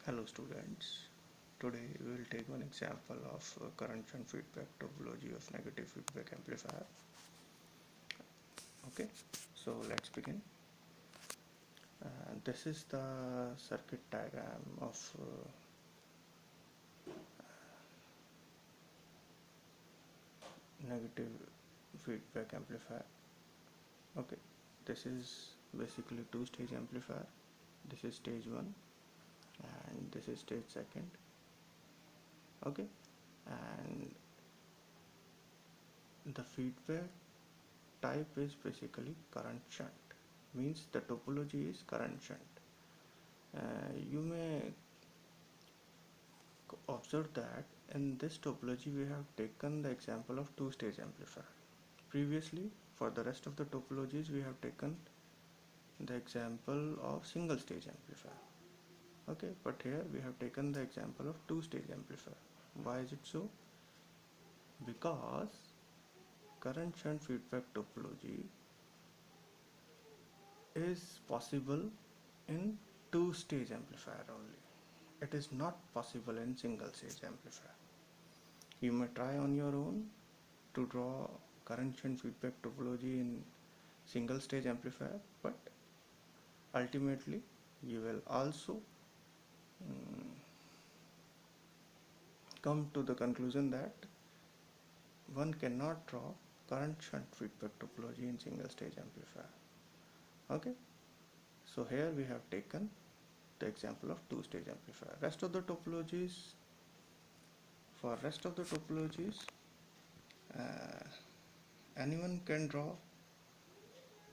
Hello students, today we will take one example of current shunt feedback topology of negative feedback amplifier. Okay, so let's begin. This is the circuit diagram of negative feedback amplifier. Okay, this is basically two-stage amplifier. This is stage 1 and this is stage 2. Okay, and the feedback type is basically current shunt, means the topology is current shunt. You may observe that in this topology we have taken the example of two-stage amplifier. Previously, for the rest of the topologies we have taken the example of single-stage amplifier. Okay, but here we have taken the example of two-stage amplifier. Why is it so? Because current shunt feedback topology is possible in two-stage amplifier only. It is not possible in single-stage amplifier. You may try on your own to draw current shunt feedback topology in single-stage amplifier, but ultimately you will also come to the conclusion that one cannot draw current shunt feedback topology in single-stage amplifier. Okay, so here we have taken the example of two-stage amplifier. For rest of the topologies, anyone can draw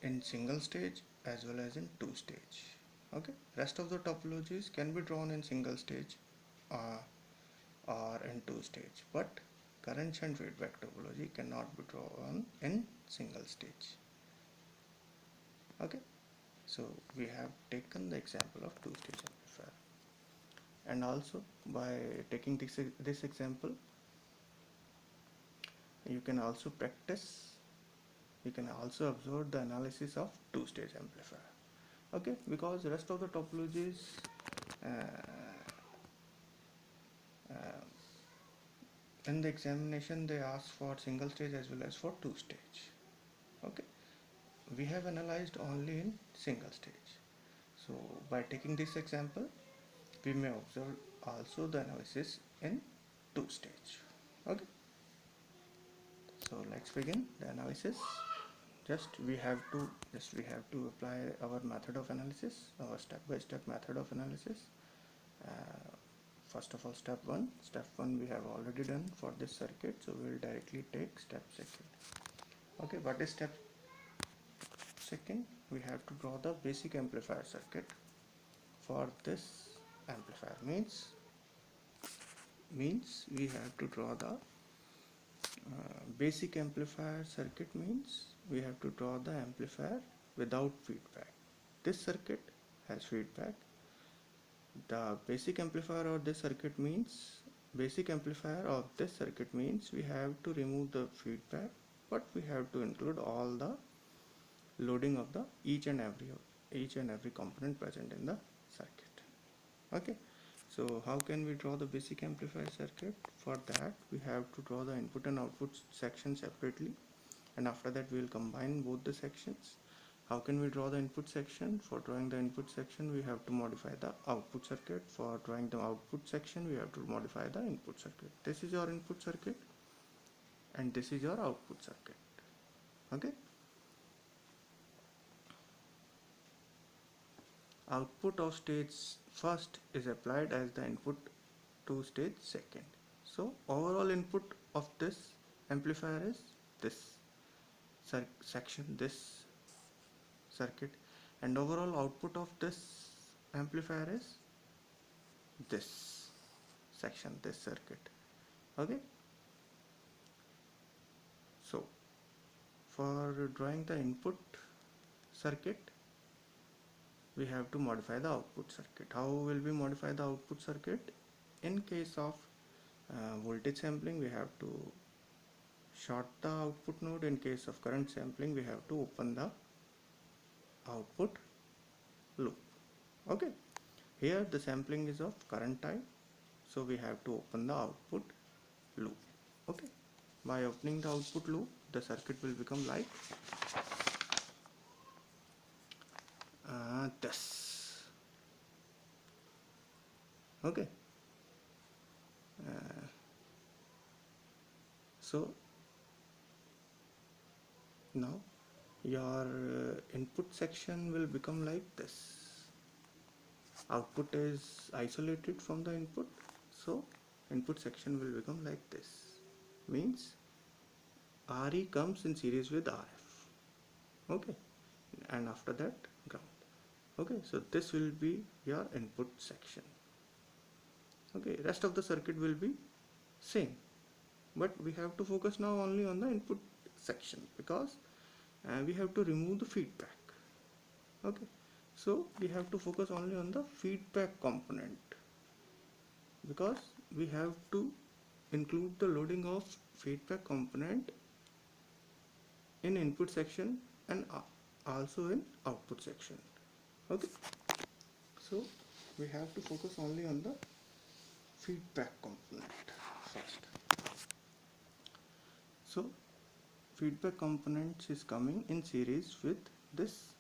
in single stage as well as in two stage. Okay, rest of the topologies can be drawn in single stage or in two stage, but current shunt feedback topology cannot be drawn in single stage. Okay, so we have taken the example of two-stage amplifier, and also by taking this example you can also observe the analysis of two-stage amplifier. Okay, because the rest of the topologies in the examination they ask for single stage as well as for two stage. Okay, we have analyzed only in single stage, so by taking this example we may observe also the analysis in two stage. Okay, so let's begin the analysis. We have to apply our method of analysis, our step-by-step method of analysis. First of all, step 1 we have already done for this circuit, so we will directly take step 2. Okay, what is step 2? We have to draw the basic amplifier circuit for this amplifier. Means we have to draw the basic amplifier circuit, means we have to draw the amplifier without feedback. This circuit has feedback. The basic amplifier of this circuit means we have to remove the feedback, but we have to include all the loading of the each and every component present in the circuit. Okay, so how can we draw the basic amplifier circuit? For that we have to draw the input and output section separately, and after that we will combine both the sections. How can we draw the input section? For drawing the input section we have to modify the output circuit. For drawing the output section we have to modify the input circuit. This is your input circuit and this is your output circuit. Okay, output of stage first is applied as the input to stage second. So overall input of this amplifier is this section, this circuit, and overall output of this amplifier is this section, this circuit. Okay, so for drawing the input circuit we have to modify the output circuit. How will we modify the output circuit? In case of voltage sampling we have to short the output node. In case of current sampling we have to open the output loop. Okay, Here the sampling is of current type, so we have to open the output loop. Okay, by opening the output loop, the circuit will become like this. Okay, so now your input section will become like this. Output is isolated from the input, so input section will become like this. Means RE comes in series with RF. Okay, and after that ground. Okay, so this will be your input section. Okay, rest of the circuit will be same, but we have to focus now only on the input section because we have to remove the feedback. Okay, so we have to focus only on the feedback component because we have to include the loading of feedback component in input section and also in output section. Okay, so we have to focus only on the feedback component first. So feedback components is coming in series with this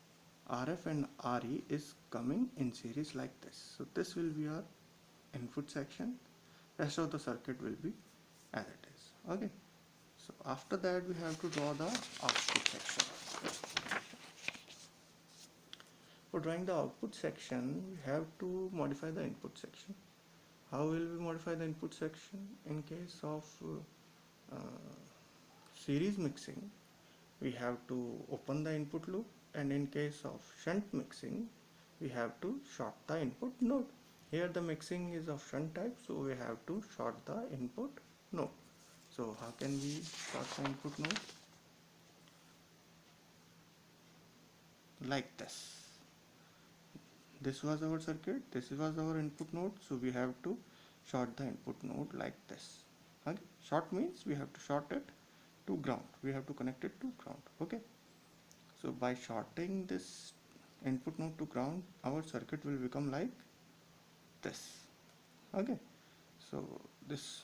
RF, and RE is coming in series like this. So this will be our input section. Rest of the circuit will be as it is. Okay, so after that we have to draw the output section. For drawing the output section, we have to modify the input section. How will we modify the input section? In case of series mixing, we have to open the input loop, and in case of shunt mixing, we have to short the input node. Here the mixing is of shunt type, so we have to short the input node. So how can we short the input node? Like this. This was our circuit, this was our input node, so we have to short the input node like this. Okay, short means we have to short it to ground, we have to connect it to ground. Okay, so by shorting this input node to ground, our circuit will become like this. Okay, so this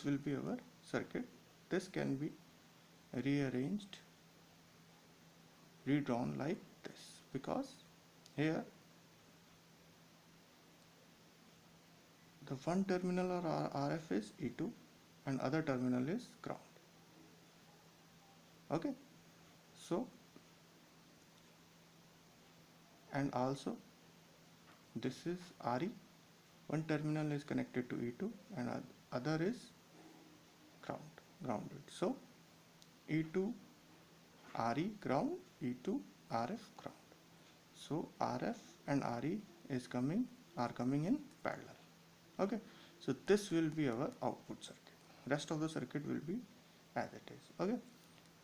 will be our circuit. This can be rearranged, redrawn like this, because here the one terminal or RF is E2 and other terminal is ground. Okay, so and also this is RE, one terminal is connected to E2 and other is grounded. So E2 RE ground, E2 RF ground. So RF and RE are coming in parallel. Okay, so this will be our output circuit. Rest of the circuit will be as it is. Okay,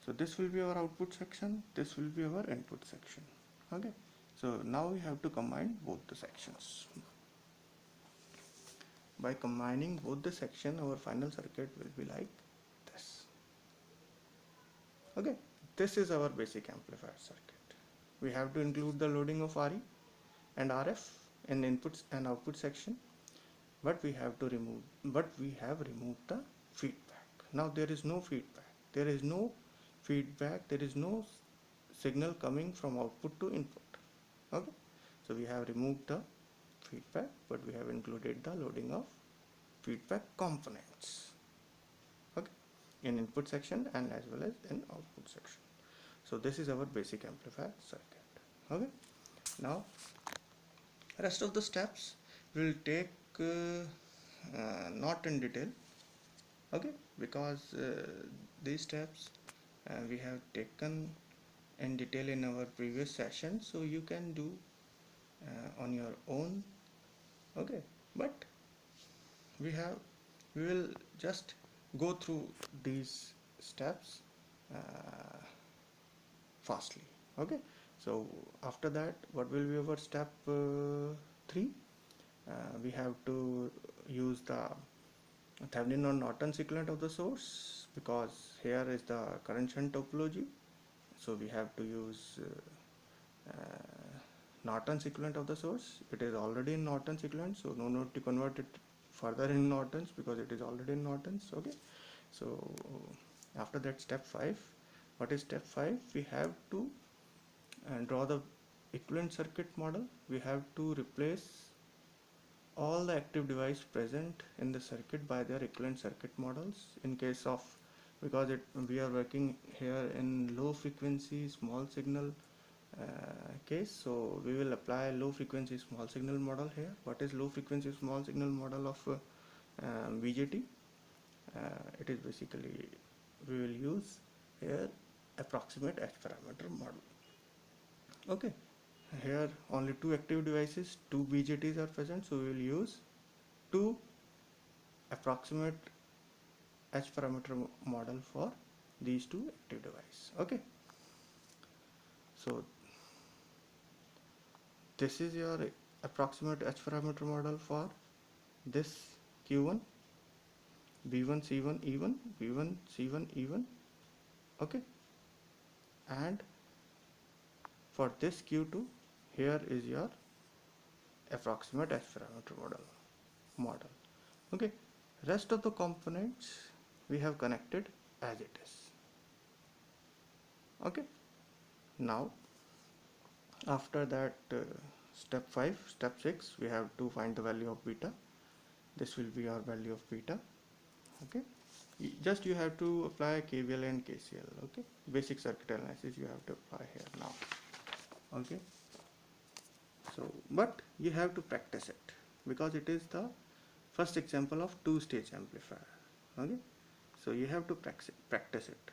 so this will be our output section, this will be our input section. Okay, so now we have to combine both the sections. By combining both the section, our final circuit will be like this. Okay, this is our basic amplifier circuit. We have to include the loading of RE and RF in inputs and output section, but we have removed the feedback. Now there is no feedback, there is no signal coming from output to input. Okay, so we have removed the feedback, but we have included the loading of feedback components, okay, in input section and as well as in output section. So this is our basic amplifier circuit. Okay, now rest of the steps will take not in detail, okay, because these steps we have taken in detail in our previous session, so you can do on your own. Okay, but we will just go through these steps fastly. Okay, so after that, what will be our step 3? We have to use the Thevenin or Norton equivalent of the source, because here is the current shunt topology, so we have to use Norton's equivalent of the source. It is already in Norton's equivalent, so no need to convert it further in Norton's because it is already in Norton's. Okay, so after that, step 5. What is step 5? We have to draw the equivalent circuit model. We have to replace all the active device present in the circuit by their equivalent circuit models. In case of, because we are working here in low frequency small signal case, so we will apply low frequency small signal model here. What is low frequency small signal model of BJT? It is basically, we will use here approximate H parameter model. Okay, here only two active devices, two BJTs are present, so we will use two approximate H parameter model for these two active devices. Okay, so this is your approximate H parameter model for this Q1, B1 C1 E1, B1 C1 E1. Okay, and for this Q2, here is your approximate H parameter model. Okay, rest of the components we have connected as it is. Okay, now after that, step 5, step 6, we have to find the value of beta. This will be our value of beta. Okay, just you have to apply KVL and KCL. Okay, basic circuit analysis you have to apply here now. Okay, so but you have to practice it because it is the first example of two-stage amplifier. Okay, so you have to practice it.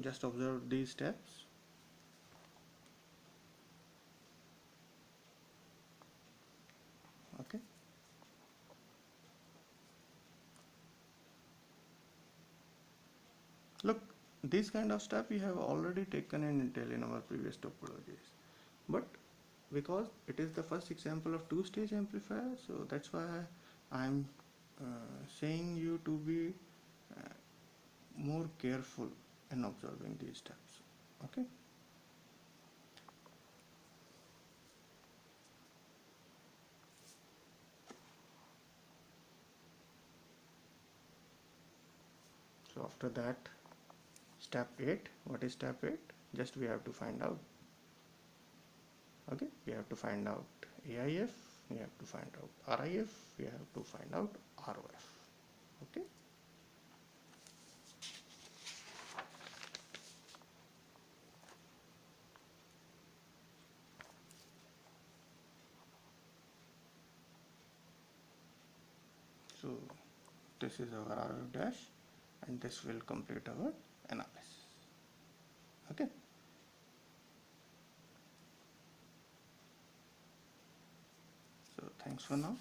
Just observe these steps. Okay, look, this kind of stuff we have already taken in detail in our previous topologies, but because it is the first example of two-stage amplifier, so that's why I'm saying you to be more careful in observing these steps. Okay, so after that, step 8. What is step 8? Just we have to find out. Okay, we have to find out AIF, we have to find out RIF, we have to find out ROF. Okay, so this is our ROF dash, and this will complete our analysis. Okay, so thanks for now.